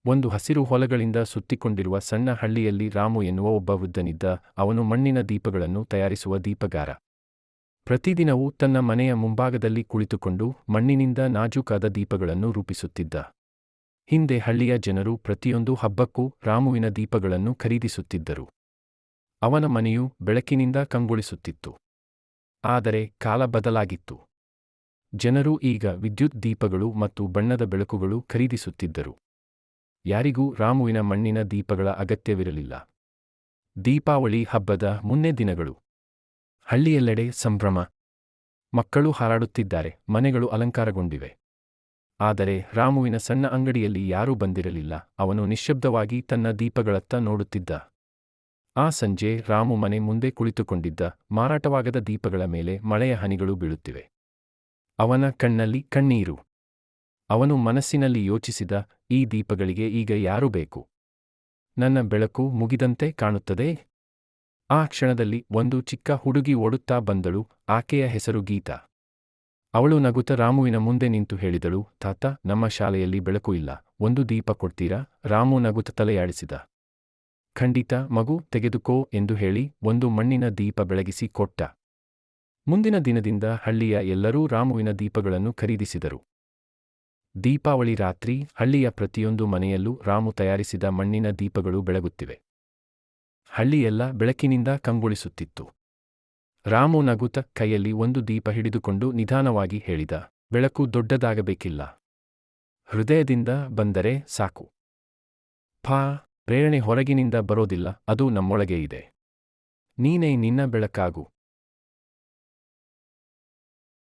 ಒಂದು ಹಸಿರು ಹೊಲಗಳಿಂದ ಸುತ್ತಿಕೊಂಡಿರುವ ಸಣ್ಣ ಹಳ್ಳಿಯಲ್ಲಿ ರಾಮು ಎನ್ನುವ ಒಬ್ಬ ವೃದ್ಧನಿದ್ದ. ಅವನು ಮಣ್ಣಿನ ದೀಪಗಳನ್ನು ತಯಾರಿಸುವ ದೀಪಗಾರ. ಪ್ರತಿದಿನವೂ ತನ್ನ ಮನೆಯ ಮುಂಭಾಗದಲ್ಲಿ ಕುಳಿತುಕೊಂಡು ಮಣ್ಣಿನಿಂದ ನಾಜೂಕಾದ ದೀಪಗಳನ್ನು ರೂಪಿಸುತ್ತಿದ್ದ. ಹಿಂದೆ ಹಳ್ಳಿಯ ಜನರು ಪ್ರತಿಯೊಂದು ಹಬ್ಬಕ್ಕೂ ರಾಮುವಿನ ದೀಪಗಳನ್ನು ಖರೀದಿಸುತ್ತಿದ್ದರು. ಅವನ ಮನೆಯು ಬೆಳಕಿನಿಂದ ಕಂಗೊಳಿಸುತ್ತಿತ್ತು. ಆದರೆ ಕಾಲ ಬದಲಾಗಿತ್ತು. ಜನರು ಈಗ ವಿದ್ಯುತ್ ದೀಪಗಳು ಮತ್ತು ಬಣ್ಣದ ಬೆಳಕುಗಳು ಖರೀದಿಸುತ್ತಿದ್ದರು. ಯಾರಿಗೂ ರಾಮುವಿನ ಮಣ್ಣಿನ ದೀಪಗಳ ಅಗತ್ಯವಿರಲಿಲ್ಲ. ದೀಪಾವಳಿ ಹಬ್ಬದ ಮುನ್ನೇ ದಿನಗಳು. ಹಳ್ಳಿಯೆಲ್ಲೆಡೆ ಸಂಭ್ರಮ. ಮಕ್ಕಳು ಹಾರಾಡುತ್ತಿದ್ದಾರೆ, ಮನೆಗಳು ಅಲಂಕಾರಗೊಂಡಿವೆ. ಆದರೆ ರಾಮುವಿನ ಸಣ್ಣ ಅಂಗಡಿಯಲ್ಲಿ ಯಾರೂ ಬಂದಿರಲಿಲ್ಲ. ಅವನು ನಿಶ್ಶಬ್ದವಾಗಿ ತನ್ನ ದೀಪಗಳತ್ತ ನೋಡುತ್ತಿದ್ದ. ಆ ಸಂಜೆ ರಾಮು ಮನೆ ಮುಂದೆ ಕುಳಿತುಕೊಂಡಿದ್ದ. ಮಾರಾಟವಾಗದ ದೀಪಗಳ ಮೇಲೆ ಮಳೆಯ ಹನಿಗಳು ಬೀಳುತ್ತಿವೆ. ಅವನ ಕಣ್ಣಲ್ಲಿ ಕಣ್ಣೀರು. ಅವನು ಮನಸ್ಸಿನಲ್ಲಿ ಯೋಚಿಸಿದ, ಈ ದೀಪಗಳಿಗೆ ಈಗ ಯಾರು ಬೇಕು? ನನ್ನ ಬೆಳಕು ಮುಗಿದಂತೆ ಕಾಣುತ್ತದೆ. ಆ ಕ್ಷಣದಲ್ಲಿ ಒಂದು ಚಿಕ್ಕ ಹುಡುಗಿ ಓಡುತ್ತಾ ಬಂದಳು. ಆಕೆಯ ಹೆಸರು ಗೀತಾ. ಅವಳು ನಗುತ್ತ ರಾಮುವಿನ ಮುಂದೆ ನಿಂತು ಹೇಳಿದಳು, ತಾತ, ನಮ್ಮ ಶಾಲೆಯಲ್ಲಿ ಬೆಳಕು ಇಲ್ಲ, ಒಂದು ದೀಪ ಕೊಡ್ತೀರಾ? ರಾಮು ನಗುತ್ತ ತಲೆಯಾಡಿಸಿದ. ಖಂಡಿತ ಮಗು, ತೆಗೆದುಕೋ ಎಂದು ಹೇಳಿ ಒಂದು ಮಣ್ಣಿನ ದೀಪ ಬೆಳಗಿಸಿ ಕೊಟ್ಟ. ಮುಂದಿನ ದಿನದಿಂದ ಹಳ್ಳಿಯ ಎಲ್ಲರೂ ರಾಮುವಿನ ದೀಪಗಳನ್ನು ಖರೀದಿಸಿದರು. ದೀಪಾವಳಿ ರಾತ್ರಿ ಹಳ್ಳಿಯ ಪ್ರತಿಯೊಂದು ಮನೆಯಲ್ಲೂ ರಾಮು ತಯಾರಿಸಿದ ಮಣ್ಣಿನ ದೀಪಗಳು ಬೆಳಗುತ್ತಿವೆ. ಹಳ್ಳಿಯೆಲ್ಲ ಬೆಳಕಿನಿಂದ ಕಂಗೊಳಿಸುತ್ತಿತ್ತು. ರಾಮು ನಗುತ್ತ ಕೈಯಲ್ಲಿ ಒಂದು ದೀಪ ಹಿಡಿದುಕೊಂಡು ನಿಧಾನವಾಗಿ ಹೇಳಿದ, ಬೆಳಕು ದೊಡ್ಡದಾಗಬೇಕಿಲ್ಲ, ಹೃದಯದಿಂದ ಬಂದರೆ ಸಾಕು. ಪ್ರೇರಣೆ ಹೊರಗಿನಿಂದ ಬರೋದಿಲ್ಲ, ಅದು ನಮ್ಮೊಳಗೆ ಇದೆ. ನೀನೇ ನಿನ್ನ ಬೆಳಕಾಗು.